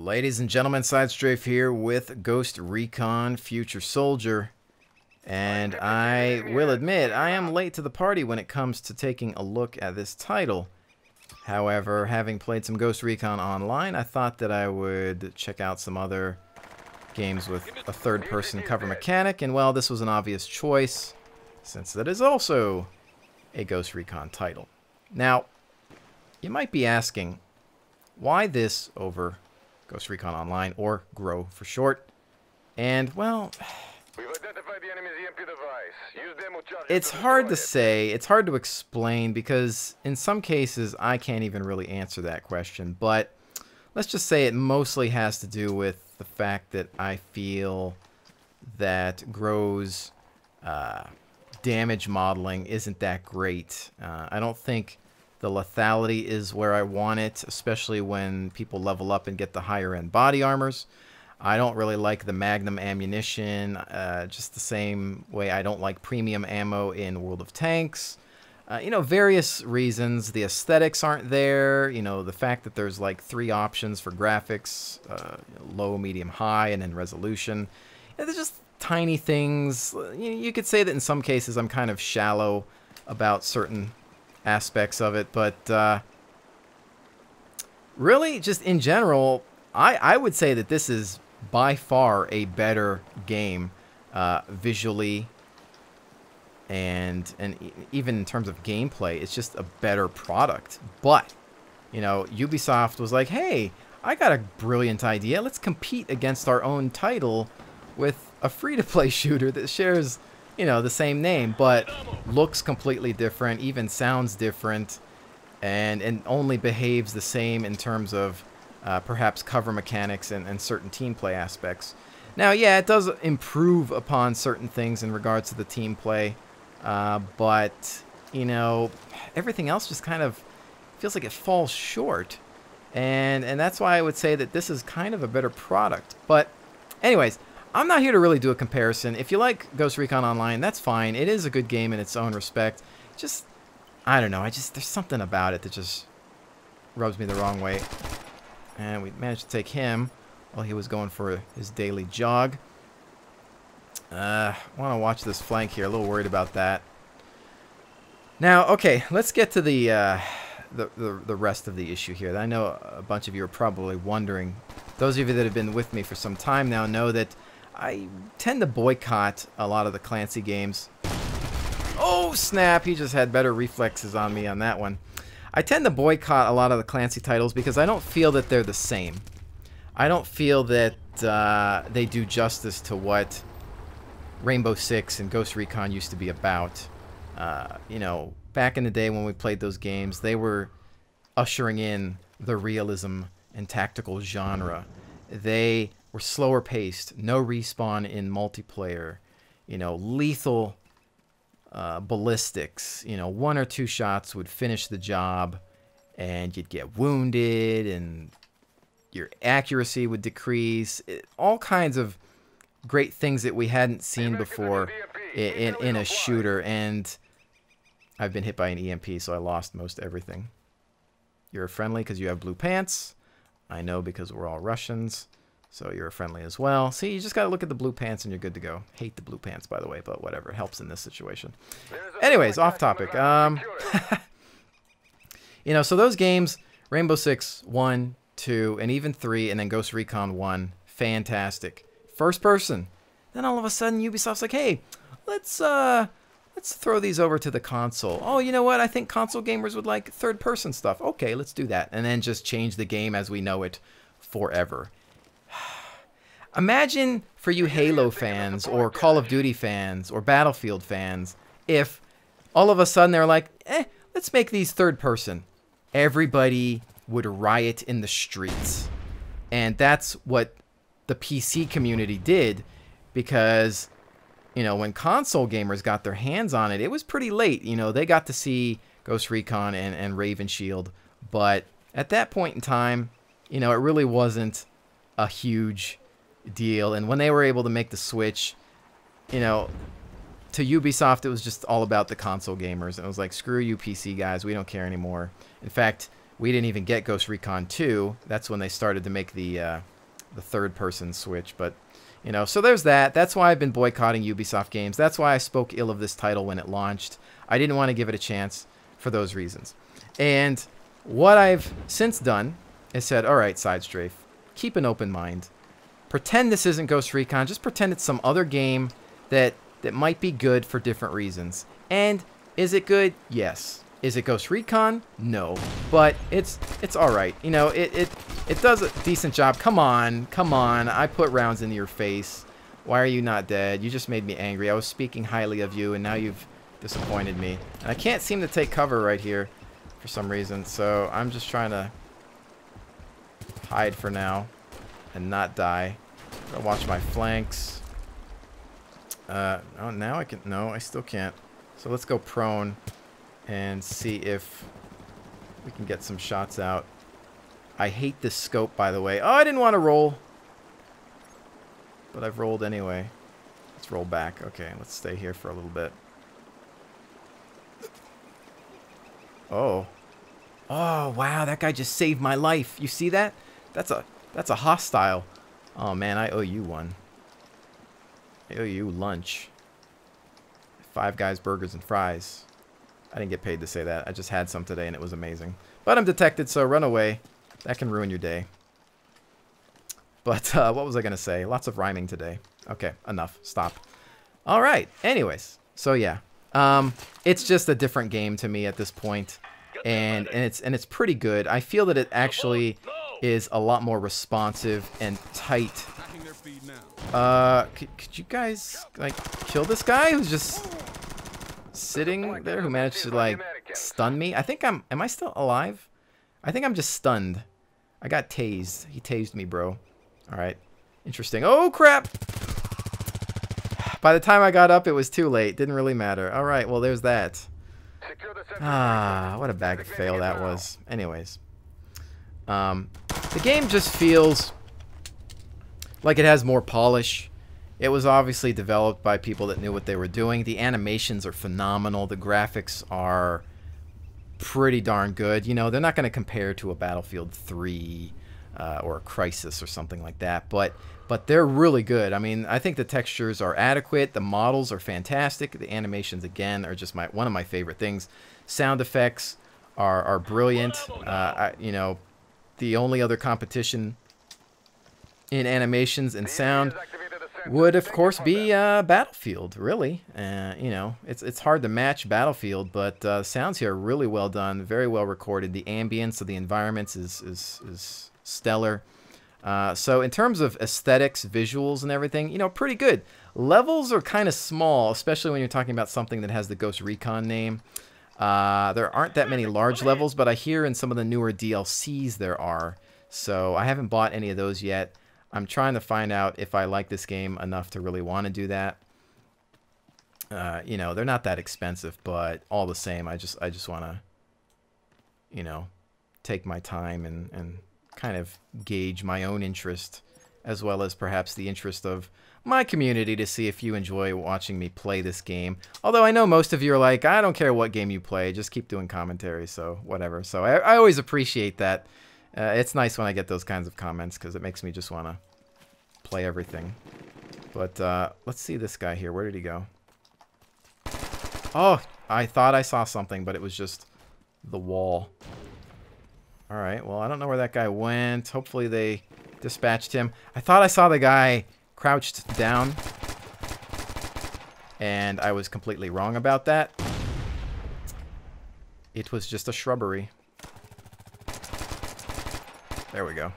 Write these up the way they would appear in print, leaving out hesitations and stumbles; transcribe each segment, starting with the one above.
Ladies and gentlemen, SideStrafe here with Ghost Recon Future Soldier. And I will admit, I am late to the party when it comes to taking a look at this title. However, having played some Ghost Recon Online, I thought that I would check out some other games with a third-person cover mechanic. And well, this was an obvious choice, since that is also a Ghost Recon title. Now, you might be asking, why this over Ghost Recon Online, or GROW for short? And, well, we've identified the enemy's EMP device. Use demo charges. It's hard to say, it's hard to explain, because in some cases I can't even really answer that question, but let's just say it mostly has to do with the fact that I feel that GROW's damage modeling isn't that great. I don't think the lethality is where I want it, especially when people level up and get the higher end body armors. I don't really like the Magnum ammunition, just the same way I don't like premium ammo in World of Tanks. You know, various reasons. The aesthetics aren't there. You know, the fact that there's like 3 options for graphics, low, medium, high, and then resolution. They're just tiny things. You could say that in some cases I'm kind of shallow about certain aspects of it, but really, just in general, I would say that this is by far a better game visually, and even in terms of gameplay. It's just a better product. But you know, Ubisoft was like, hey, I got a brilliant idea, let's compete against our own title with a free-to-play shooter that shares, you know, the same name, but looks completely different, even sounds different, and only behaves the same in terms of perhaps cover mechanics and certain team play aspects. Now, yeah, it does improve upon certain things in regards to the team play, but, you know, everything else just kind of feels like it falls short, and that's why I would say that this is kind of a better product. But anyways, I'm not here to really do a comparison. If you like Ghost Recon Online, that's fine. It is a good game in its own respect. Just, I don't know, there's something about it that just rubs me the wrong way. And we managed to take him while he was going for his daily jog. Want to watch this flank here. A little worried about that. Now, okay, let's get to the rest of the issue here. I know a bunch of you are probably wondering. Those of you that have been with me for some time now know that I tend to boycott a lot of the Clancy games. Oh, snap! He just had better reflexes on me on that one. I tend to boycott a lot of the Clancy titles because I don't feel that they're the same. I don't feel that they do justice to what Rainbow Six and Ghost Recon used to be about. You know, back in the day when we played those games, they were ushering in the realism and tactical genre. They were slower paced, no respawn in multiplayer, you know, lethal ballistics. You know, 1 or 2 shots would finish the job and you'd get wounded and your accuracy would decrease. All kinds of great things that we hadn't seen before in a shooter. And I've been hit by an EMP, so I lost most everything. You're friendly because you have blue pants. I know, because we're all Russians, so you're friendly as well. See, you just gotta look at the blue pants and you're good to go. Hate the blue pants, by the way, but whatever. It helps in this situation. Anyways, off topic. You know, so those games, Rainbow Six 1, 2, and even 3, and then Ghost Recon 1, fantastic. First person. Then all of a sudden, Ubisoft's like, hey, let's throw these over to the console. Oh, you know what? I think console gamers would like third-person stuff. Okay, let's do that. And then just change the game as we know it forever. Imagine for you Halo fans or Call of Duty fans or Battlefield fans if all of a sudden they're like, let's make these third-person. Everybody would riot in the streets. And that's what the PC community did, because, you know, when console gamers got their hands on it, it was pretty late. You know, they got to see Ghost Recon and Raven Shield, but at that point in time, you know, it really wasn't a huge deal. And when they were able to make the switch, you know, to Ubisoft, it was just all about the console gamers. And it was like, screw you PC guys, we don't care anymore. In fact, we didn't even get Ghost Recon 2. That's when they started to make the the third-person switch. But, you know, so there's that. That's why I've been boycotting Ubisoft games. That's why I spoke ill of this title when it launched. I didn't want to give it a chance for those reasons. And what I've since done is said, all right, SideStrafe, keep an open mind. Pretend this isn't Ghost Recon. Just pretend it's some other game that might be good for different reasons. And is it good? Yes. Is it Ghost Recon? No. But it's all right. You know, it does a decent job. Come on. Come on. I put rounds into your face. Why are you not dead? You just made me angry. I was speaking highly of you, and now you've disappointed me. And I can't seem to take cover right here for some reason. So I'm just trying to hide for now and not die. Gotta watch my flanks. Oh, now I can. No, I still can't. So let's go prone and see if we can get some shots out. I hate this scope, by the way. Oh, I didn't want to roll, but I've rolled anyway. Let's roll back. Okay, let's stay here for a little bit. Oh. Oh, wow, that guy just saved my life. You see that? That's a hostile. Oh, man, I owe you one. I owe you lunch. 5 Guys Burgers and Fries. I didn't get paid to say that. I just had some today and it was amazing. But I'm detected, so run away. That can ruin your day. But what was I going to say? Lots of rhyming today. Okay, enough. Stop. All right. Anyways, so yeah. It's just a different game to me at this point. And it's pretty good. I feel that it actually is a lot more responsive and tight. Could you guys like kill this guy who's just sitting there, who managed to like stun me? I think am I still alive? I think I'm just stunned. I got tased. He tased me, bro. All right. Interesting. Oh, crap. By the time I got up, it was too late. Didn't really matter. All right. Well, there's that. Ah, what a bag of fail that was. Anyways. The game just feels like it has more polish. It was obviously developed by people that knew what they were doing. The animations are phenomenal. The graphics are pretty darn good. You know, they're not going to compare to a Battlefield 3 or a Crisis or something like that, but they're really good. I mean, I think the textures are adequate. The models are fantastic. The animations, again, are just one of my favorite things. Sound effects are brilliant. You know, the only other competition in animations and sound would, of course, be Battlefield, really. You know, it's hard to match Battlefield, but sounds here are really well done, very well recorded. The ambience of the environments is stellar. So in terms of aesthetics, visuals, and everything, you know, pretty good. Levels are kind of small, especially when you're talking about something that has the Ghost Recon name. There aren't that many large levels, but I hear in some of the newer DLCs there are. So I haven't bought any of those yet. I'm trying to find out if I like this game enough to really want to do that. You know, they're not that expensive, but all the same, I just want to, you know, take my time and kind of gauge my own interest, as well as perhaps the interest of my community, to see if you enjoy watching me play this game. Although I know most of you are like, I don't care what game you play, just keep doing commentary, so whatever. So I always appreciate that. It's nice when I get those kinds of comments, because it makes me just want to play everything. But let's see this guy here. Where did he go? Oh, I thought I saw something, but it was just the wall. All right, well, I don't know where that guy went. Hopefully they dispatched him. I thought I saw the guy crouched down, and I was completely wrong about that. It was just a shrubbery. There we go.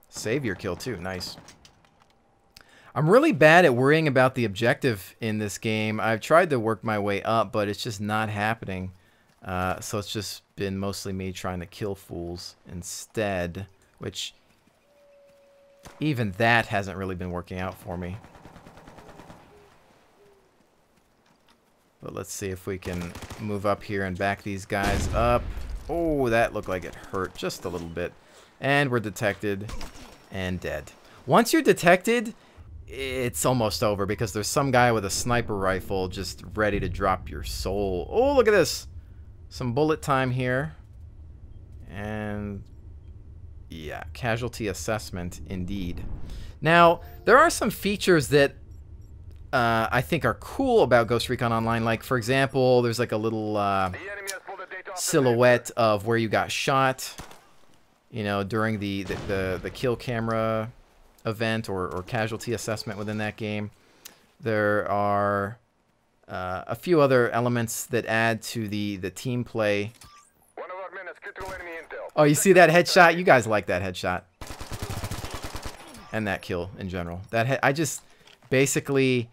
Savior kill, too. Nice. I'm really bad at worrying about the objective in this game. I've tried to work my way up, but it's just not happening. So it's just been mostly me trying to kill fools instead, which even that hasn't really been working out for me. But let's see if we can move up here and back these guys up. Oh, that looked like it hurt just a little bit. And we're detected and dead. Once you're detected, it's almost over, because there's some guy with a sniper rifle just ready to drop your soul. Oh, look at this. Some bullet time here. And Yeah, casualty assessment, indeed. Now, there are some features that I think are cool about Ghost Recon Online. Like, for example, there's like a little silhouette of where you got shot, you know, during the kill camera event or casualty assessment within that game. There are a few other elements that add to the team play. Oh, you see that headshot? You guys like that headshot. And that kill in general. I just basically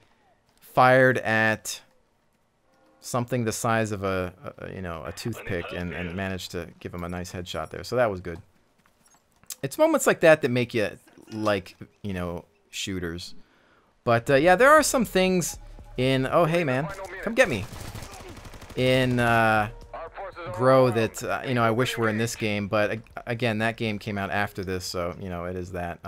fired at something the size of a toothpick and managed to give him a nice headshot there. So that was good. It's moments like that that make you like, you know, shooters. But yeah, there are some things in... Oh, hey, man. Come get me. In Grow that, you know, I wish were in this game. But, again, that game came out after this, so, you know, it is that.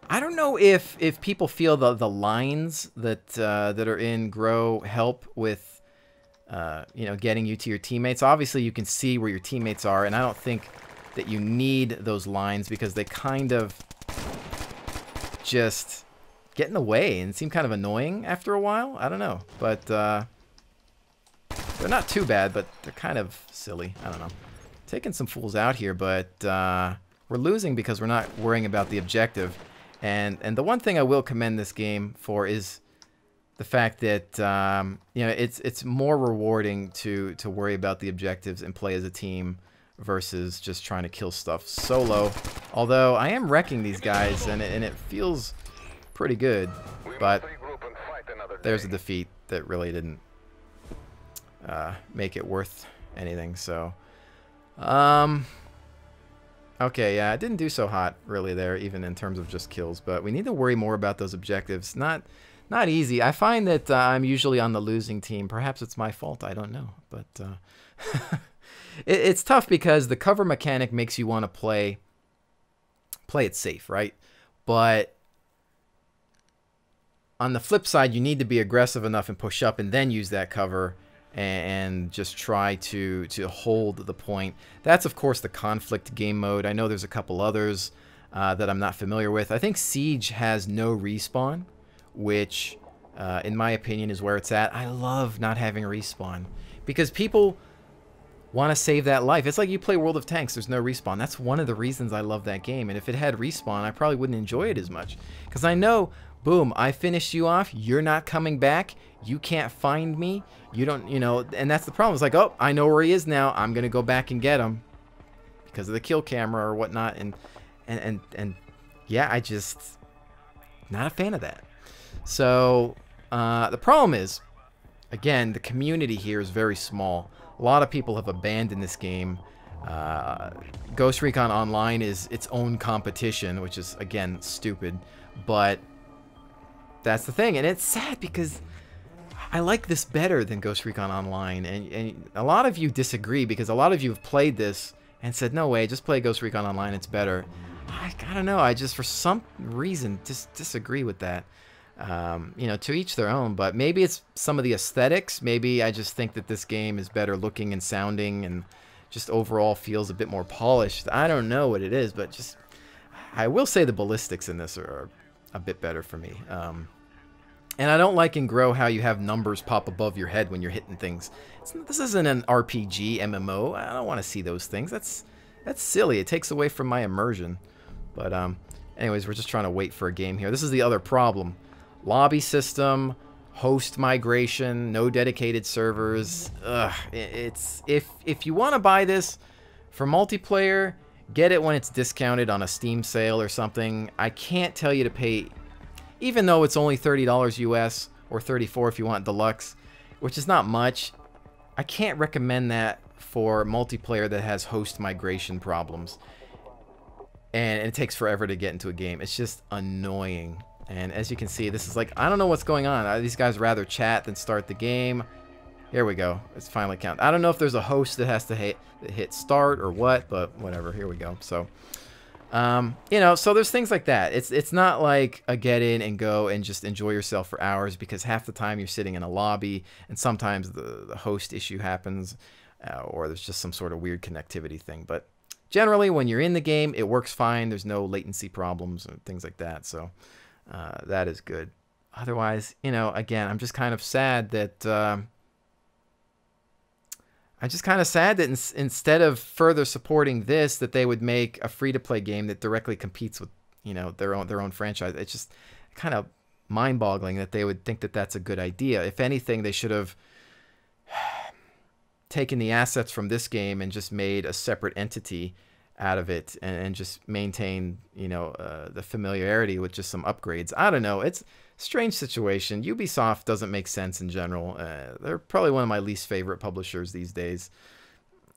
I don't know if people feel the lines that are in Grow help with, you know, getting you to your teammates. Obviously, you can see where your teammates are, and I don't think that you need those lines because they kind of just get in the way and seem kind of annoying after a while. I don't know, but they're not too bad, but they're kind of silly. I don't know. Taking some fools out here, but we're losing because we're not worrying about the objective. And the one thing I will commend this game for is the fact that you know, it's more rewarding to worry about the objectives and play as a team versus just trying to kill stuff solo. Although I am wrecking these guys and it feels pretty good, but there's a defeat that really didn't make it worth anything. So okay, yeah, it didn't do so hot really there, even in terms of just kills, but we need to worry more about those objectives. Not easy. I find that I'm usually on the losing team. Perhaps it's my fault, I don't know, but it's tough because the cover mechanic makes you want to play it safe, right? But on the flip side, you need to be aggressive enough and push up and then use that cover and just try to hold the point. That's, of course, the conflict game mode. I know there's a couple others that I'm not familiar with. I think Siege has no respawn, which, in my opinion, is where it's at. I love not having a respawn because people want to save that life. It's like you play World of Tanks, there's no respawn. That's one of the reasons I love that game. And if it had respawn, I probably wouldn't enjoy it as much. Because I know, boom, I finished you off, you're not coming back, you can't find me, you don't, you know, and that's the problem. It's like, oh, I know where he is now, I'm going to go back and get him. Because of the kill camera or whatnot. And yeah, I just, not a fan of that. So, the problem is, again, the community here is very small. A lot of people have abandoned this game. Ghost Recon Online is its own competition, which is, again, stupid. But that's the thing. And it's sad because I like this better than Ghost Recon Online. And a lot of you disagree because a lot of you have played this and said, no way, just play Ghost Recon Online, it's better. I don't know. I just, for some reason, just disagree with that. You know, to each their own, but maybe it's some of the aesthetics. Maybe I just think that this game is better looking and sounding and just overall feels a bit more polished. I don't know what it is, but just, I will say the ballistics in this are a bit better for me. And I don't like in Grow how you have numbers pop above your head when you're hitting things. This isn't an RPG, MMO. I don't want to see those things. That's silly. It takes away from my immersion. But anyways, we're just trying to wait for a game here. This is the other problem. Lobby system, host migration, no dedicated servers. Ugh, it's if you want to buy this for multiplayer, get it when it's discounted on a Steam sale or something. I can't tell you to pay, even though it's only $30 US or $34 if you want deluxe, which is not much. I can't recommend that for multiplayer that has host migration problems. And it takes forever to get into a game. It's just annoying. And as you can see, this is like, I don't know what's going on. These guys rather chat than start the game. Here we go. It's finally counted. I don't know if there's a host that has to hit start or what, but whatever. Here we go. So, you know, so there's things like that. It's not like a get in and go and just enjoy yourself for hours because half the time you're sitting in a lobby and sometimes the host issue happens or there's just some sort of weird connectivity thing. But generally, when you're in the game, it works fine. There's no latency problems and things like that. So that is good. Otherwise, you know, again, I'm just kind of sad that instead of further supporting this, that they would make a free-to-play game that directly competes with, you know, their own franchise. It's just kind of mind-boggling that they would think that that's a good idea. If anything, they should have taken the assets from this game and just made a separate entity out of it and just maintain, you know, the familiarity with just some upgrades. I don't know. It's a strange situation. Ubisoft doesn't make sense in general. They're probably one of my least favorite publishers these days.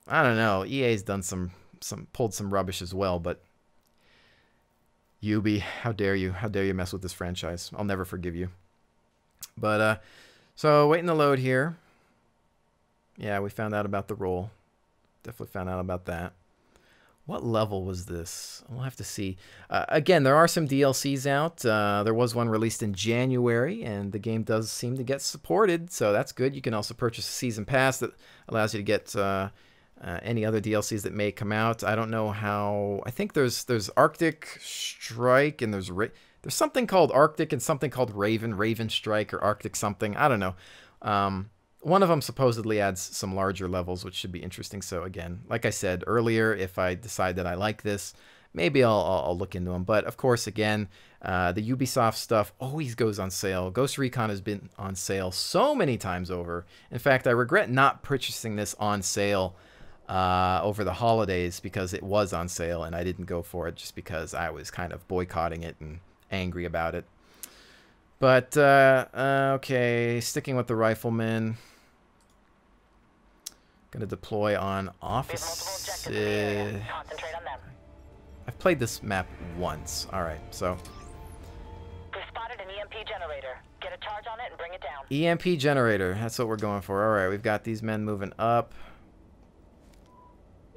I don't know. EA's done pulled some rubbish as well, but Ubi, how dare you? How dare you mess with this franchise? I'll never forgive you. But, so waiting to load here. Yeah, we found out about the roll. Definitely found out about that. What level was this? We'll have to see. Again, there are some DLCs out. There was one released in January, and the game does seem to get supported, so that's good. You can also purchase a season pass that allows you to get any other DLCs that may come out. I don't know how. I think there's Arctic Strike, and there's something called Arctic and something called Raven Strike, or Arctic something. I don't know. One of them supposedly adds some larger levels, which should be interesting. So again, like I said earlier, if I decide that I like this, maybe I'll look into them. But of course, again, the Ubisoft stuff always goes on sale. Ghost Recon has been on sale so many times over. In fact, I regret not purchasing this on sale over the holidays because it was on sale and I didn't go for it just because I was kind of boycotting it and angry about it. But, okay, sticking with the rifleman. Gonna deploy on office. I've played this map once. Alright, so. We spotted an EMP generator. Get a charge on it and bring it down. EMP generator, that's what we're going for. Alright, we've got these men moving up.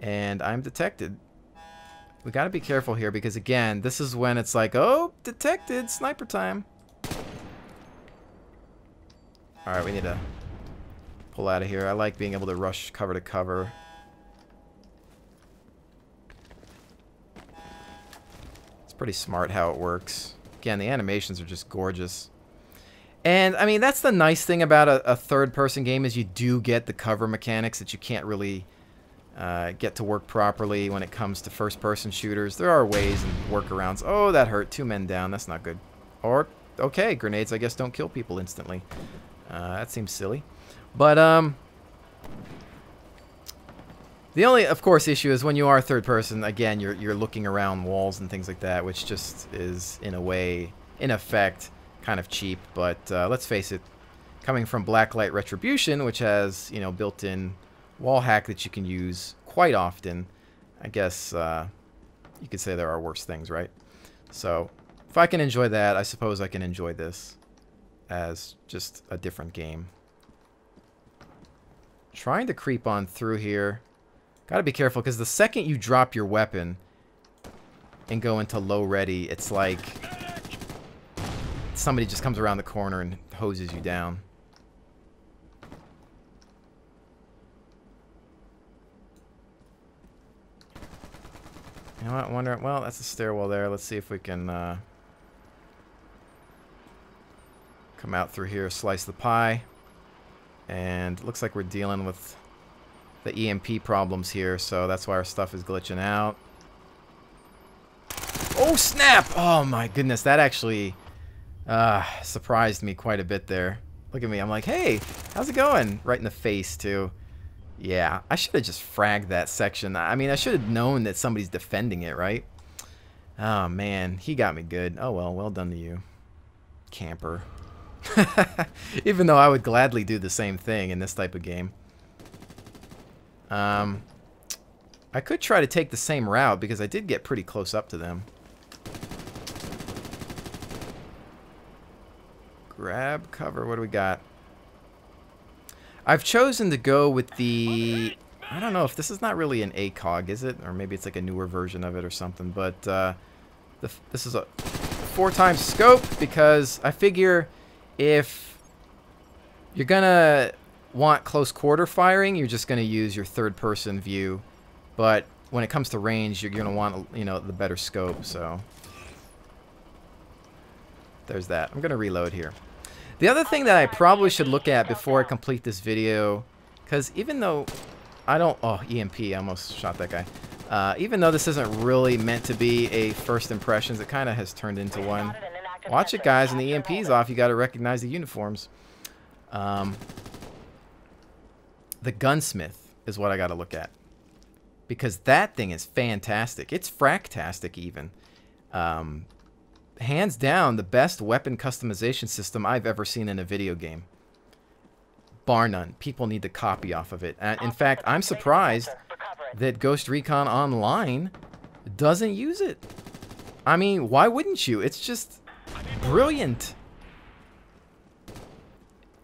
And I'm detected. We gotta be careful here because, again, this is when it's like, oh, detected, sniper time. Alright, we need to pull out of here. I like being able to rush cover to cover. It's pretty smart how it works. Again, the animations are just gorgeous. And, I mean, that's the nice thing about a third-person game is you do get the cover mechanics that you can't really get to work properly when it comes to first-person shooters. There are ways and workarounds. Oh, that hurt. 2 men down. That's not good. Or, okay, grenades, I guess, don't kill people instantly. That seems silly. But, the only, of course, issue is when you are third person, again, you're looking around walls and things like that, which just is, in a way, in effect, kind of cheap. But, let's face it, coming from Blacklight Retribution, which has, you know, built-in wall hack that you can use quite often, I guess, you could say there are worse things, right? So, if I can enjoy that, I suppose I can enjoy this as just a different game. Trying to creep on through here. Gotta be careful, because the second you drop your weapon and go into low ready, it's like somebody just comes around the corner and hoses you down. You know what? Wonder. Well, that's a stairwell there. Let's see if we can come out through here, slice the pie. And it looks like we're dealing with the EMP problems here, so that's why our stuff is glitching out. Oh, snap! Oh, my goodness. That actually surprised me quite a bit there. Look at me. I'm like, hey, how's it going? Right in the face, too. Yeah, I should have just fragged that section. I mean, I should have known that somebody's defending it, right? Oh, man. He got me good. Oh, well done to you, camper. Even though I would gladly do the same thing in this type of game. I could try to take the same route because I did get pretty close up to them. Grab cover. What do we got? I've chosen to go with the... I don't know if this is not really an ACOG, is it? Or maybe it's like a newer version of it or something. But this is a 4x scope because I figure if you're going to want close quarter firing, you're just going to use your third person view. But when it comes to range, you're going to want, you know, the better scope. So there's that. I'm going to reload here. The other thing that I probably should look at before I complete this video, because even though I don't... Oh, EMP. I almost shot that guy. Even though this isn't really meant to be a first impressions, it kind of has turned into one. Watch it, guys. When the EMP's off, you got to recognize the uniforms. The gunsmith is what I got to look at, because that thing is fantastic. It's fractastic even. Hands down, the best weapon customization system I've ever seen in a video game. Bar none. People need to copy off of it. In fact, I'm surprised that Ghost Recon Online doesn't use it. I mean, why wouldn't you? It's just brilliant.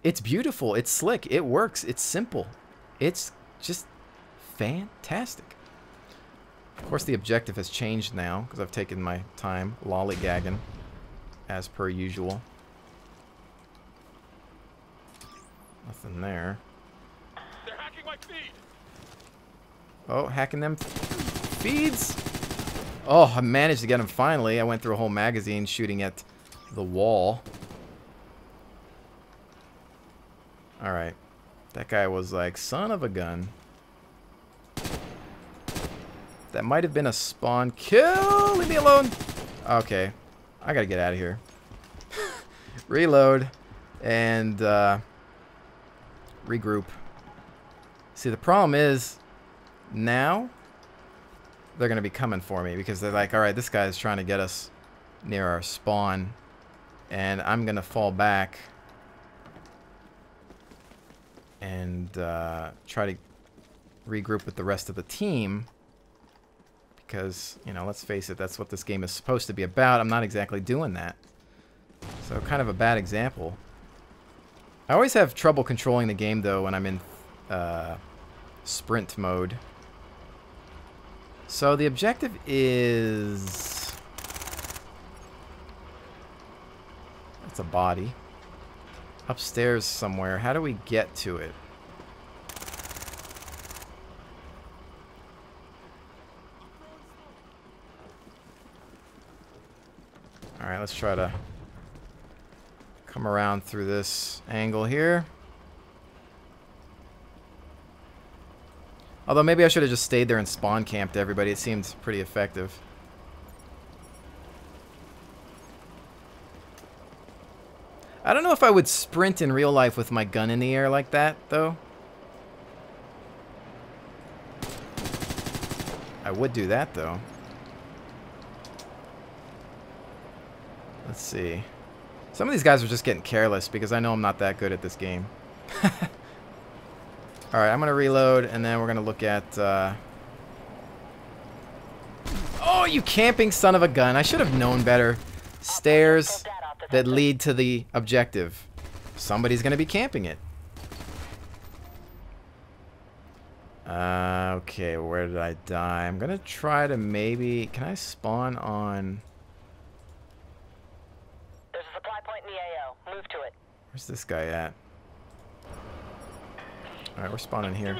It's beautiful. It's slick. It works. It's simple. It's just fantastic. Of course, the objective has changed now because I've taken my time lollygagging as per usual. Nothing there. They're hacking my feed. Oh, hacking them feeds. Oh, I managed to get him finally. I went through a whole magazine shooting at the wall. Alright. That guy was like, son of a gun. That might have been a spawn kill. Leave me alone. Okay. I gotta get out of here. Reload. And regroup. See, the problem is now they're gonna be coming for me because they're like, alright, this guy's trying to get us near our spawn. And I'm gonna fall back and try to regroup with the rest of the team. Because, you know, let's face it, that's what this game is supposed to be about. I'm not exactly doing that. So, kind of a bad example. I always have trouble controlling the game, though, when I'm in sprint mode. So, the objective is... That's a body. Upstairs somewhere. How do we get to it? Alright, let's try to come around through this angle here. Although maybe I should have just stayed there and spawn camped everybody. It seemed pretty effective. I don't know if I would sprint in real life with my gun in the air like that, though. I would do that, though. Let's see. Some of these guys are just getting careless because I know I'm not that good at this game. Alright, I'm going to reload and then we're going to look at... Oh, you camping son of a gun. I should have known better. Stairs that lead to the objective. Somebody's going to be camping it. Okay, where did I die? I'm going to try to maybe... Can I spawn on... There's a supply point in the AO. Move to it. Where's this guy at? Alright, we're spawning here.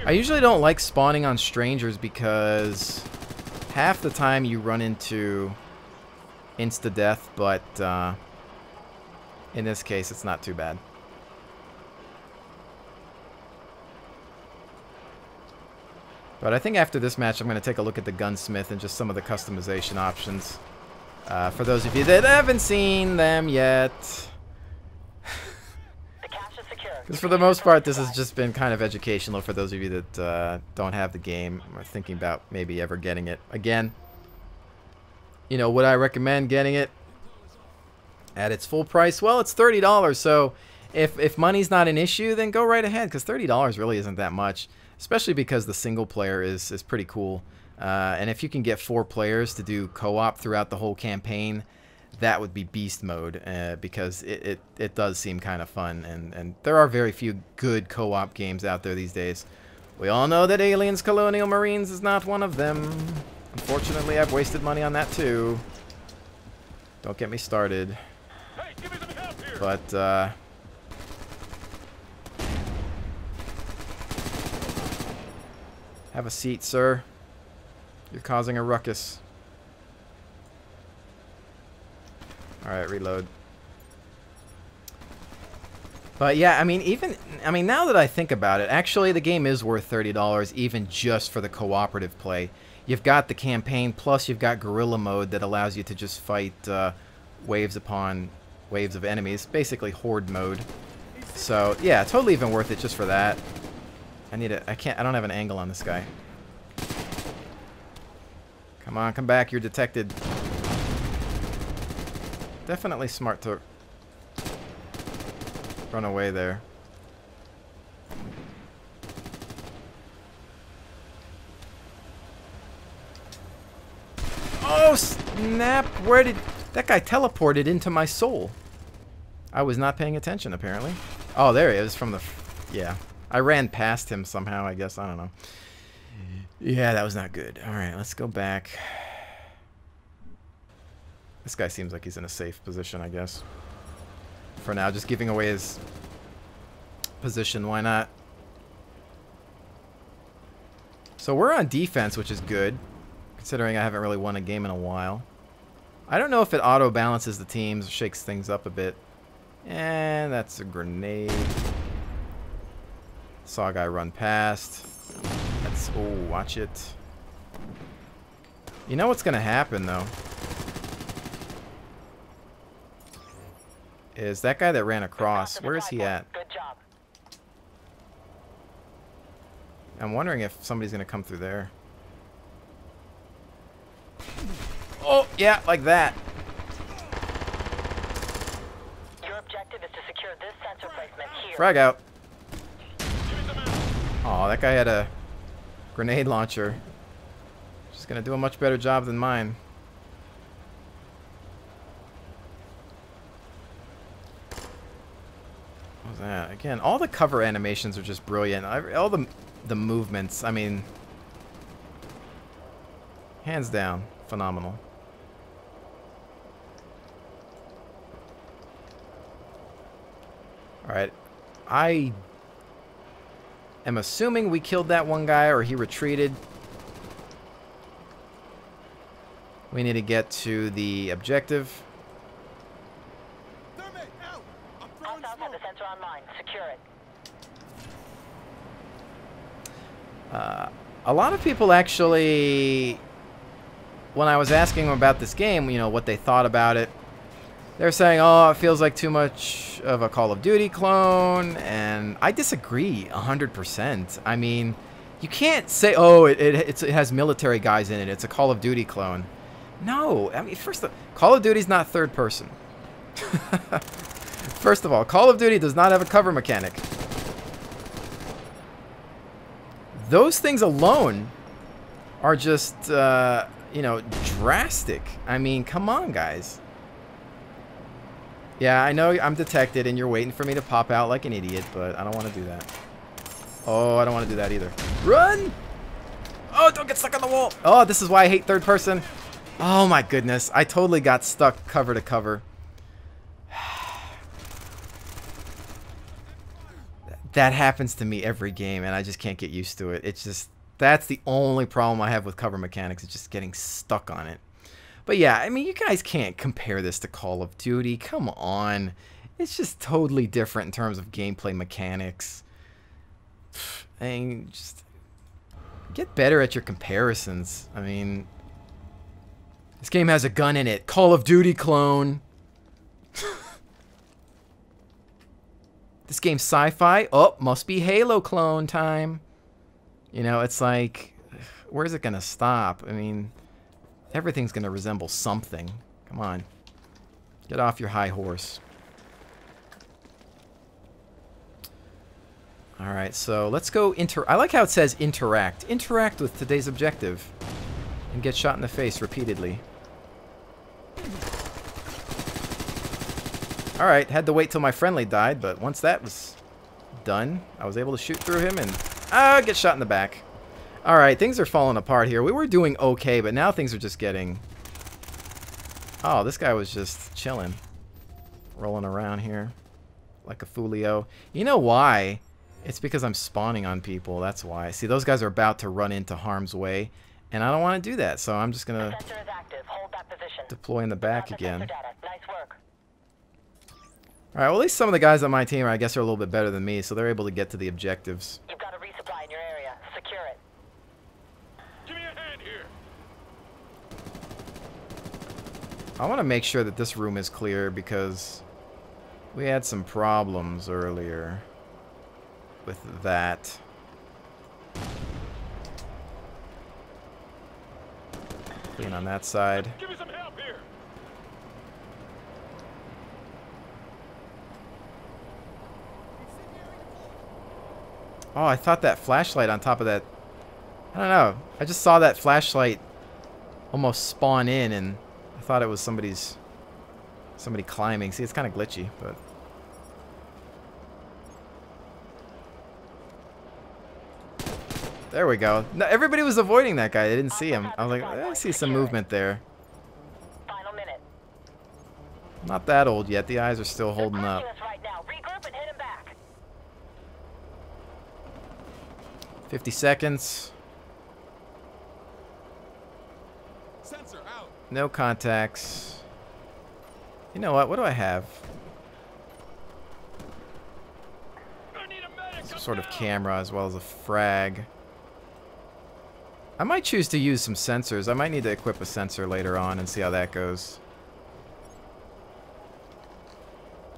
I usually don't like spawning on strangers because half the time you run into insta-death, but in this case it's not too bad. But I think after this match I'm going to take a look at the gunsmith and just some of the customization options. For those of you that haven't seen them yet. Because for the most part, this has just been kind of educational for those of you that don't have the game or thinking about maybe ever getting it. Again, you know, would I recommend getting it at its full price? Well, it's $30, so if money's not an issue, then go right ahead, because $30 really isn't that much, especially because the single player is pretty cool. And if you can get 4 players to do co-op throughout the whole campaign, that would be beast mode, because it does seem kind of fun, and there are very few good co-op games out there these days. We all know that Aliens Colonial Marines is not one of them. Unfortunately, I've wasted money on that too. Don't get me started. Hey, give me some help here. But have a seat, sir. You're causing a ruckus. Alright, reload. But yeah, I mean, now that I think about it, actually the game is worth $30 even just for the cooperative play. You've got the campaign, plus you've got guerrilla mode that allows you to just fight waves upon waves of enemies. Basically horde mode. So yeah, totally even worth it just for that. I don't have an angle on this guy. Come on, come back, you're detected. Definitely smart to run away there. Oh, snap! Where did... That guy teleported into my soul. I was not paying attention, apparently. Oh, there he is from the... Yeah. I ran past him somehow, I guess. I don't know. Yeah, that was not good. Alright, let's go back. This guy seems like he's in a safe position, I guess. For now, just giving away his position. Why not? So we're on defense, which is good, considering I haven't really won a game in a while. I don't know if it auto-balances the teams, shakes things up a bit. And that's a grenade. Saw a guy run past. That's... Oh, watch it. You know what's going to happen, though? Is that guy that ran across. Where is he at? Good job. I'm wondering if somebody's going to come through there. Oh, yeah, like that. Your objective is to secure this sensor placement here. Frag out. Oh, that guy had a grenade launcher. Just going to do a much better job than mine. What was that? Again, all the cover animations are just brilliant. All the movements, I mean, hands down, phenomenal. Alright, I am assuming we killed that one guy or he retreated. We need to get to the objective. Hostiles have the sensor online. Secure it. A lot of people actually, when I was asking them about this game, you know, what they thought about it, they're saying, oh, it feels like too much of a Call of Duty clone, and I disagree 100%. I mean, you can't say, oh, it has military guys in it, it's a Call of Duty clone. No, I mean, first of all, Call of Duty's not third person. First of all, Call of Duty does not have a cover mechanic. Those things alone are just, you know, drastic. I mean, come on, guys. Yeah, I know I'm detected and you're waiting for me to pop out like an idiot, but I don't want to do that. Oh, I don't want to do that either. Run! Oh, don't get stuck on the wall. Oh, this is why I hate third person. Oh my goodness. I totally got stuck cover to cover. That happens to me every game and I just can't get used to it. It's just, that's the only problem I have with cover mechanics, is just getting stuck on it. But yeah, I mean, you guys can't compare this to Call of Duty. Come on. It's just totally different in terms of gameplay mechanics. I mean, just get better at your comparisons. I mean, this game has a gun in it. Call of Duty clone. This game's sci-fi. Oh, must be Halo clone time. You know, it's like, where's it going to stop? I mean, everything's going to resemble something. Come on. Get off your high horse. Alright, so let's go I like how it says interact. Interact with today's objective. And get shot in the face repeatedly. Alright, had to wait till my friendly died, but once that was done, I was able to shoot through him and get shot in the back. Alright, things are falling apart here. We were doing okay, but now things are just getting... Oh, this guy was just chilling. Rolling around here like a foolio. You know why? It's because I'm spawning on people, that's why. See, those guys are about to run into harm's way, And I don't want to do that, so I'm just going The to sensor is active. Hold that position. deploy in the back Got the sensor again. data. Nice work. Alright, well at least some of the guys on my team, I guess, are a little bit better than me, so they're able to get to the objectives. You've got a resupply in your area. Secure it. Give me a hand here. I want to make sure that this room is clear because we had some problems earlier with that. Clean on that side. Give me some help here. Oh, I thought that flashlight on top of that... I don't know. I just saw that flashlight almost spawn in, and I thought it was somebody climbing. See, it's kind of glitchy, but... There we go. No, everybody was avoiding that guy. They didn't see him. I was like, I see some movement there. Final minute. Not that old yet. The eyes are still holding up. Us right now. Regroup and hit him back. 50 seconds. Sensor out. No contacts. You know what? What do I have? I need a medic. Some sort of camera as well as a frag. I might choose to use some sensors. I might need to equip a sensor later on and see how that goes.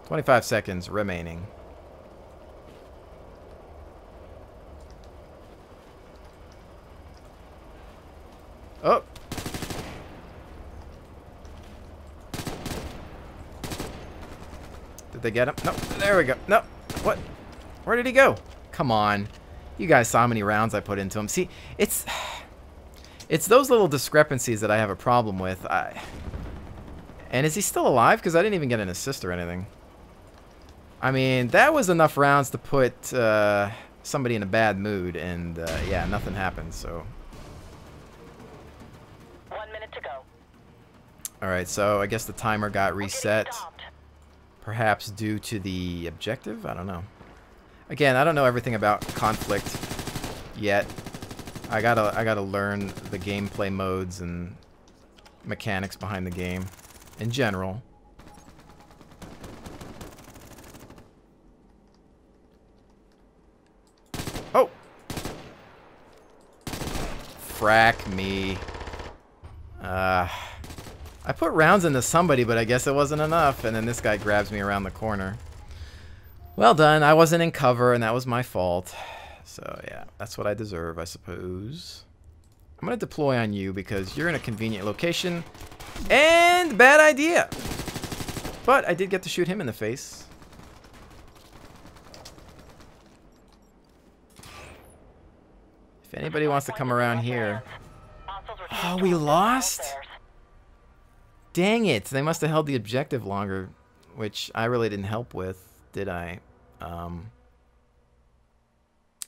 25 seconds remaining. Oh! Did they get him? No, there we go. No, what? Where did he go? Come on. You guys saw how many rounds I put into him. See, it's those little discrepancies that I have a problem with. And is he still alive? Because I didn't even get an assist or anything. I mean, that was enough rounds to put somebody in a bad mood, and yeah, nothing happened, so... 1 minute to go. Alright, so I guess the timer got reset. Perhaps due to the objective? I don't know. Again, I don't know everything about conflict yet. I gotta learn the gameplay modes and mechanics behind the game in general. Oh! Frack me. I put rounds into somebody, but I guess it wasn't enough, and then this guy grabs me around the corner. Well done. I wasn't in cover, and that was my fault. So, yeah, that's what I deserve, I suppose. I'm going to deploy on you because you're in a convenient location. And bad idea. But I did get to shoot him in the face. If anybody wants to come around here... Oh, we lost? Dang it. They must have held the objective longer, which I really didn't help with, did I?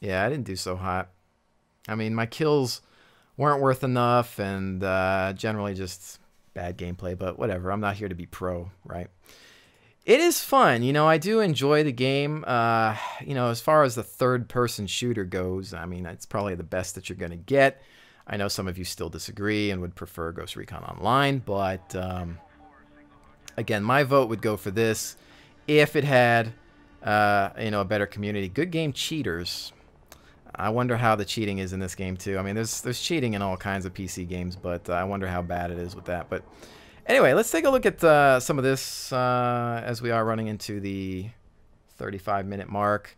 Yeah, I didn't do so hot. I mean, my kills weren't worth enough, and generally just bad gameplay, but whatever. I'm not here to be pro, right? It is fun. You know, I do enjoy the game. You know, as far as the third-person shooter goes, I mean, it's probably the best that you're going to get. I know some of you still disagree and would prefer Ghost Recon Online, but again, my vote would go for this if it had, you know, a better community. Good game, cheaters. I wonder how the cheating is in this game too. I mean, there's cheating in all kinds of PC games, but I wonder how bad it is with that. But anyway, let's take a look at some of this as we are running into the 35-minute mark.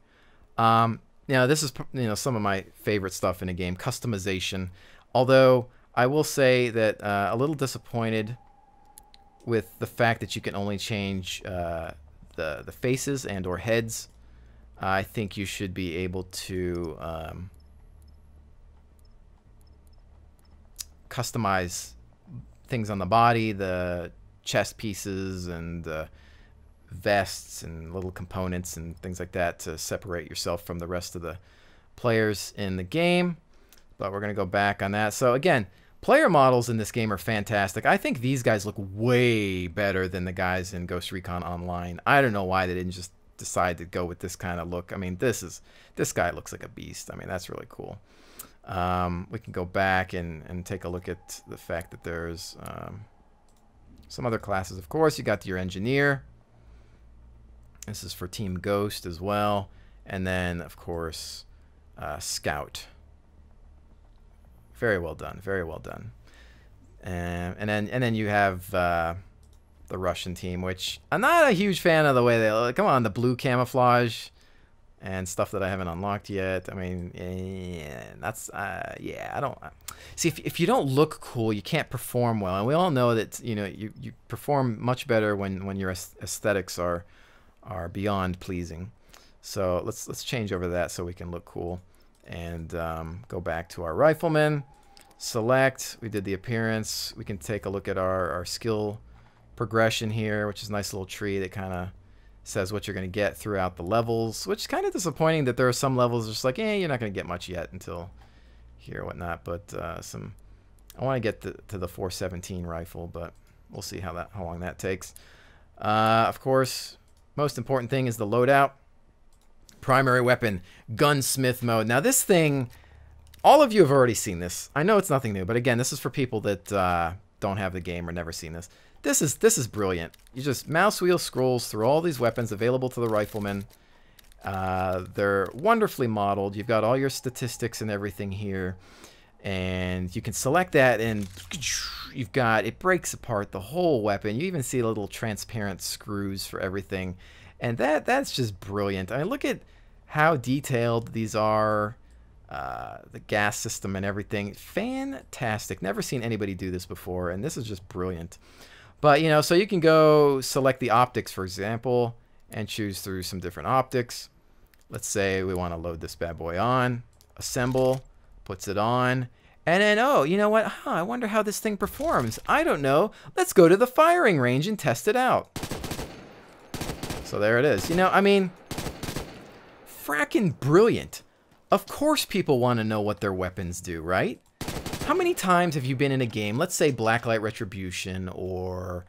You know, this is, you know, some of my favorite stuff in a game, customization. Although I will say that a little disappointed with the fact that you can only change the faces and or heads. I think you should be able to customize things on the body, the chest pieces and vests and little components and things like that to separate yourself from the rest of the players in the game. But we're going to go back on that. So again, player models in this game are fantastic. I think these guys look way better than the guys in Ghost Recon Online. I don't know why they didn't just decide to go with this kind of look. I mean, this guy looks like a beast. I mean, that's really cool. We can go back and take a look at the fact that there's some other classes. Of course, you got your engineer. This is for Team Ghost as well. And then, of course, Scout. Very well done. Very well done. And then you have the Russian team, which I'm not a huge fan of the way they look. Come on, the blue camouflage and stuff that I haven't unlocked yet. I mean, that's yeah. I don't see if you don't look cool, you can't perform well. And we all know that you perform much better when your aesthetics are beyond pleasing. So let's change over that so we can look cool and go back to our rifleman. Select. We did the appearance. We can take a look at our skill progression here, which is a nice little tree that kind of says what you're going to get throughout the levels, which is kind of disappointing that there are some levels just like, you're not going to get much yet until here or whatnot. But I want to get to the 417 rifle, but we'll see how long that takes. Of course, most important thing is the loadout. Primary weapon, gunsmith mode. Now this thing, all of you have already seen this. I know it's nothing new, but again, this is for people that don't have the game or never seen this. This is brilliant. You just mouse wheel scrolls through all these weapons available to the rifleman. They're wonderfully modeled. You've got all your statistics and everything here. And you can select that and it breaks apart the whole weapon. You even see little transparent screws for everything. And that's just brilliant. I mean, look at how detailed these are. The gas system and everything. Fantastic. Never seen anybody do this before, and this is just brilliant. But, so you can go select the optics, for example, and choose through some different optics. Let's say we want to load this bad boy on. Assemble. Puts it on. And then, oh, you know what? I wonder how this thing performs. I don't know. Let's go to the firing range and test it out. So there it is. I mean, fracking brilliant. Of course people want to know what their weapons do, right? How many times have you been in a game, let's say Blacklight Retribution or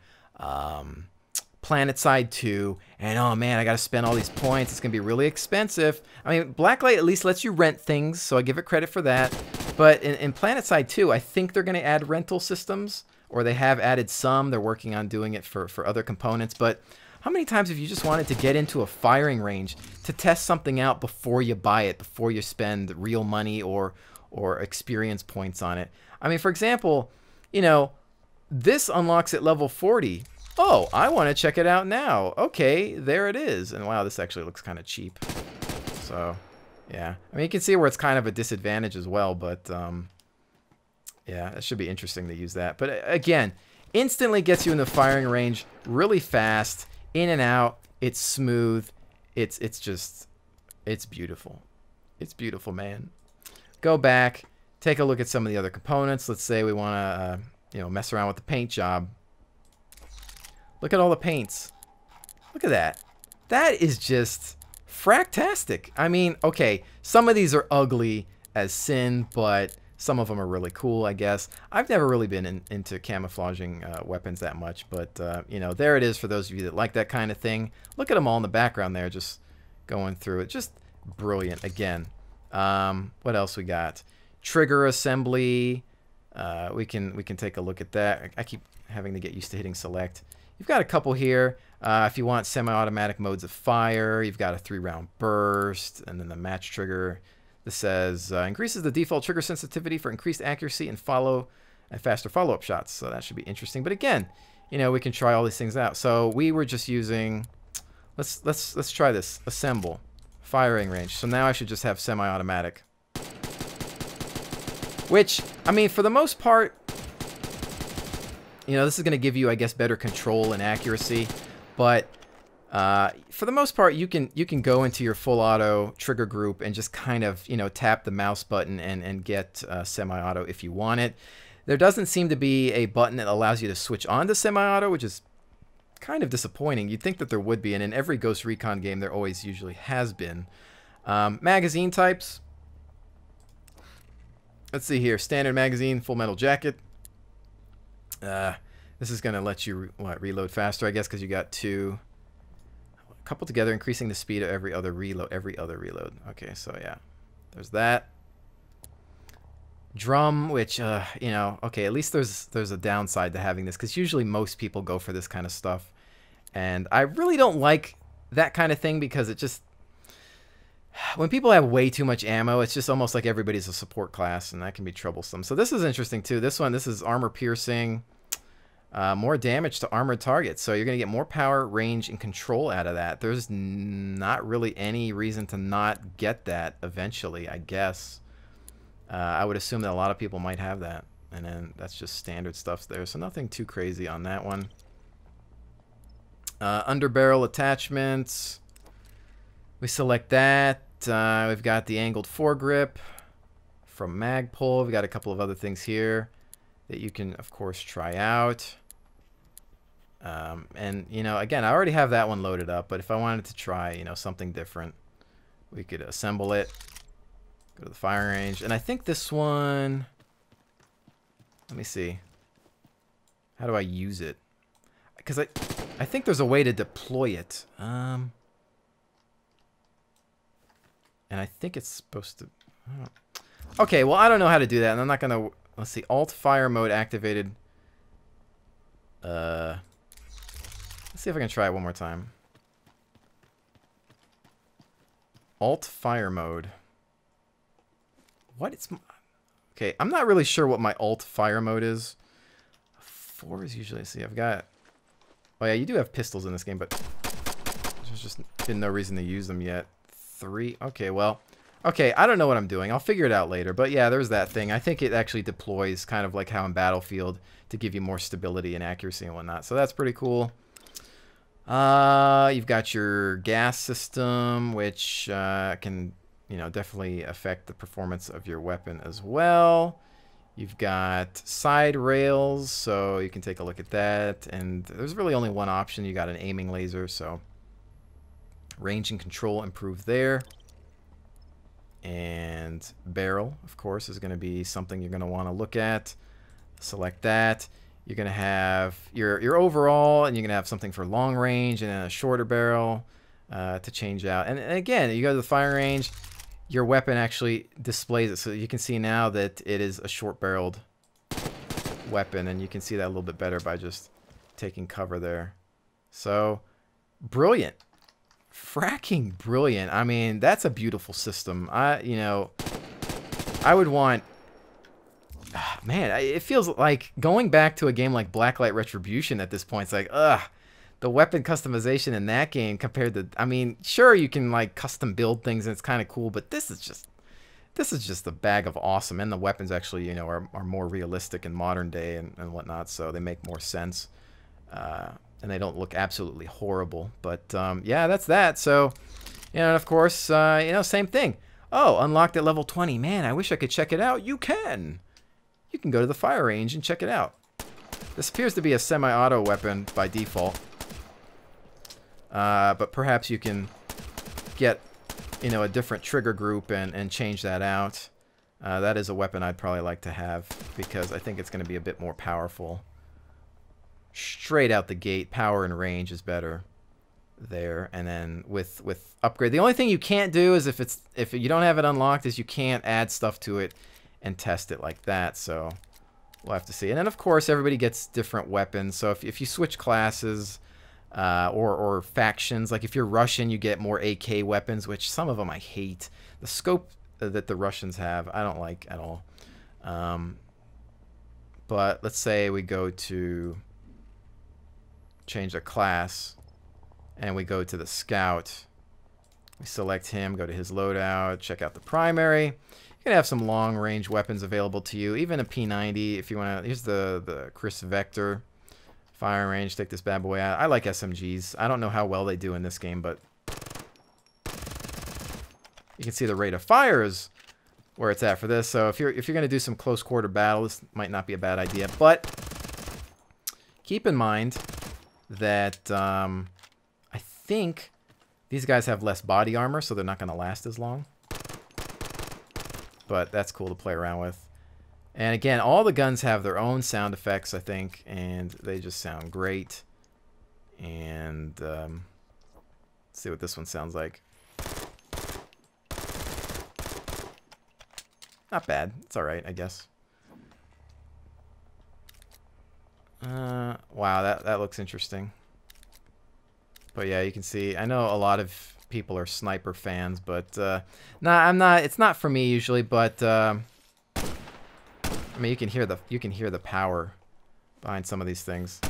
PlanetSide 2, and oh man, I got to spend all these points. It's going to be really expensive. I mean, Blacklight at least lets you rent things, so I give it credit for that. But in PlanetSide 2, I think they're going to add rental systems, or they have added some. They're working on doing it for other components. But how many times have you just wanted to get into a firing range to test something out before you buy it, before you spend real money or experience points on it? I mean, for example, this unlocks at level 40. Oh, I want to check it out now. Okay, there it is. And wow, this actually looks kind of cheap. So, yeah. I mean, you can see where it's kind of a disadvantage as well, but yeah, it should be interesting to use that. But again, instantly gets you in the firing range really fast, in and out. It's smooth. It's beautiful. It's beautiful, man. Go back, take a look at some of the other components. Let's say we want to, mess around with the paint job. Look at all the paints. Look at that. That is just fractastic. I mean, okay, some of these are ugly as sin, but some of them are really cool, I guess. I've never really been into camouflaging weapons that much, but, there it is for those of you that like that kind of thing. Look at them all in the background there, just going through it. Just brilliant, again. What else we got? Trigger assembly. We can take a look at that. I keep having to get used to hitting select. You've got a couple here. If you want semi-automatic modes of fire, you've got a 3-round burst, and then the match trigger. This says increases the default trigger sensitivity for increased accuracy and faster follow-up shots. So that should be interesting. But again, we can try all these things out. So we were just using. Let's try this. Assemble. Firing range. So now I should just have semi-automatic. Which, I mean, for the most part, this is going to give you, I guess, better control and accuracy. But for the most part, you can go into your full auto trigger group and just kind of, tap the mouse button and get semi-auto if you want it. There doesn't seem to be a button that allows you to switch on to semi-auto, which is kind of disappointing. You'd think that there would be, and in every Ghost Recon game there always usually has been. Magazine types. Let's see here. Standard magazine, full metal jacket. This is going to let you reload faster, I guess, because you got two. Coupled together, increasing the speed of every other reload. Okay, so yeah. There's that. Drum, which, you know, okay, at least there's a downside to having this, because usually most people go for this kind of stuff. And I really don't like that kind of thing, because it just... When people have way too much ammo, it's just almost like everybody's a support class, and that can be troublesome. So this is interesting, too. This is armor piercing. More damage to armored targets. So you're going to get more power, range, and control out of that. There's not really any reason to not get that eventually, I guess. I would assume that a lot of people might have that. And then that's just standard stuff there. So nothing too crazy on that one. Underbarrel attachments. We select that. We've got the angled foregrip from Magpul. We've got a couple of other things here that you can, of course, try out. And, you know, again, I already have that one loaded up, but if I wanted to try, you know, something different, we could assemble it, go to the firing range. And I think this one, let me see. How do I use it? Because I think there's a way to deploy it. And I think it's supposed to... Okay, well, I don't know how to do that, and I'm not going to... Let's see. Alt fire mode activated. Let's see if I can try it one more time. Alt fire mode. What? It's... Okay, I'm not really sure what my alt fire mode is. 4 is usually... See, I've got... Oh, yeah, you do have pistols in this game, but there's just been no reason to use them yet. 3. Okay, well... Okay, I don't know what I'm doing. I'll figure it out later. But yeah, there's that thing. I think it actually deploys kind of like how in Battlefield to give you more stability and accuracy and whatnot. So that's pretty cool. You've got your gas system, which can, you know, definitely affect the performance of your weapon as well. You've got side rails, so you can take a look at that. And there's really only one option. You got an aiming laser, so range and control improved there. And barrel, of course, is going to be something you're going to want to look at. Select that. You're going to have your overall, and you're going to have something for long range and a shorter barrel to change out. And again, you go to the firing range, your weapon actually displays it. So you can see now that it is a short-barreled weapon, and you can see that a little bit better by just taking cover there. So, brilliant. Fracking brilliant. I mean, that's a beautiful system. You know, I would want... Man, it feels like going back to a game like Blacklight Retribution at this point. It's like, the weapon customization in that game compared to... I mean, sure, you can, like, custom build things, and it's kind of cool, but this is just a bag of awesome. And the weapons actually, you know, are more realistic in modern day and whatnot, so they make more sense. And they don't look absolutely horrible. But, yeah, that's that. So, you know, and of course, you know, same thing. Oh, unlocked at level 20. Man, I wish I could check it out. You can. You can go to the fire range and check it out. This appears to be a semi-auto weapon by default. But perhaps you can get, you know, a different trigger group and change that out. That is a weapon I'd probably like to have because I think it's going to be a bit more powerful. Straight out the gate, power and range is better there. And then with upgrade, the only thing you can't do is if you don't have it unlocked is you can't add stuff to it and test it like that. So we'll have to see. And then of course everybody gets different weapons. So if you switch classes or factions, like if you're Russian, you get more AK weapons, which some of them I hate. The scope that the Russians have, I don't like at all. But let's say we go to change the class and we go to the scout. We select him, go to his loadout, check out the primary. You're gonna have some long range weapons available to you, even a P90 if you want to. Here's the Chris Vector firing range. Take this bad boy out. I like SMGs. I don't know how well they do in this game, but you can see the rate of fire is where it's at for this. So if you're gonna do some close quarter battle, this might not be a bad idea. But keep in mind that I think these guys have less body armor, so they're not going to last as long. But that's cool to play around with. And again, all the guns have their own sound effects, I think, and they just sound great. And let's see what this one sounds like. not bad. It's all right, I guess. Wow, that looks interesting. But yeah, you can see. I know a lot of people are sniper fans, but nah, I'm not. It's not for me usually. But I mean, you can hear the power behind some of these things.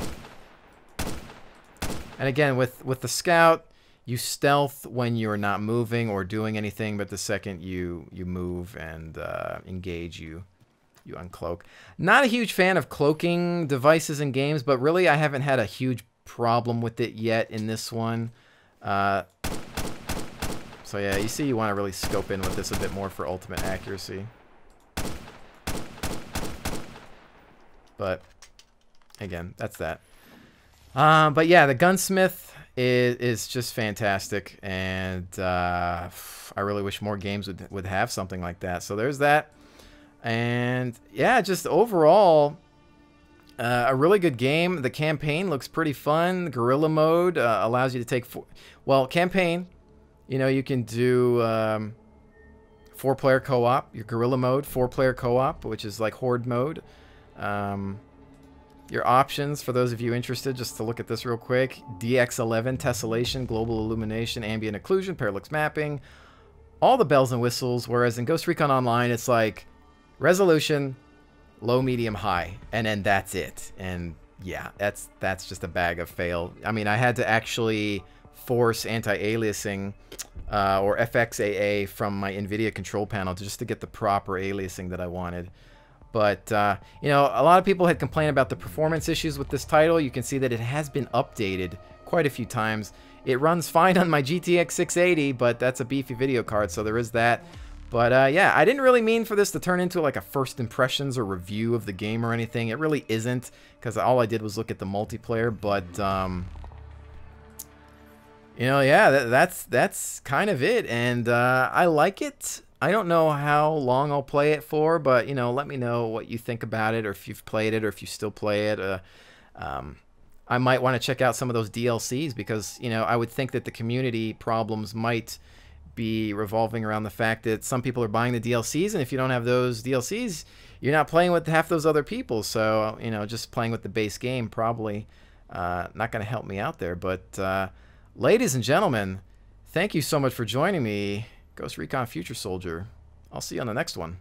And again, with the scout, you stealth when you're not moving or doing anything, but the second you move and engage, you uncloak. Not a huge fan of cloaking devices in games, but really I haven't had a huge problem with it yet in this one. So yeah, you see you want to really scope in with this a bit more for ultimate accuracy. But again, that's that. But yeah, the gunsmith is just fantastic, and I really wish more games would have something like that. So there's that. And yeah, just overall, a really good game. The campaign looks pretty fun. Guerrilla mode allows you to take campaign. You know, you can do 4-player co-op. Your guerrilla mode, 4-player co-op, which is like horde mode. Your options, for those of you interested, just to look at this real quick: DX11, tessellation, global illumination, ambient occlusion, parallax mapping, all the bells and whistles. Whereas in Ghost Recon Online, it's like resolution, low, medium, high, and then that's it. And yeah, that's just a bag of fail. I mean, I had to actually force anti-aliasing or FXAA from my NVIDIA control panel just to get the proper aliasing that I wanted. But, you know, a lot of people had complained about the performance issues with this title. You can see that it has been updated quite a few times. It runs fine on my GTX 680, but that's a beefy video card, so there is that. But, yeah, I didn't really mean for this to turn into like a first impressions or review of the game or anything. It really isn't, because all I did was look at the multiplayer. But, you know, yeah, that's kind of it. And I like it. I don't know how long I'll play it for, but, you know, let me know what you think about it, or if you've played it, or if you still play it. I might want to check out some of those DLCs, because, you know, I would think that the community problems might be revolving around the fact that some people are buying the DLCs, and if you don't have those DLCs, you're not playing with half those other people. So, you know, just playing with the base game probably not going to help me out there. But, ladies and gentlemen, thank you so much for joining me. Ghost Recon Future Soldier. I'll see you on the next one.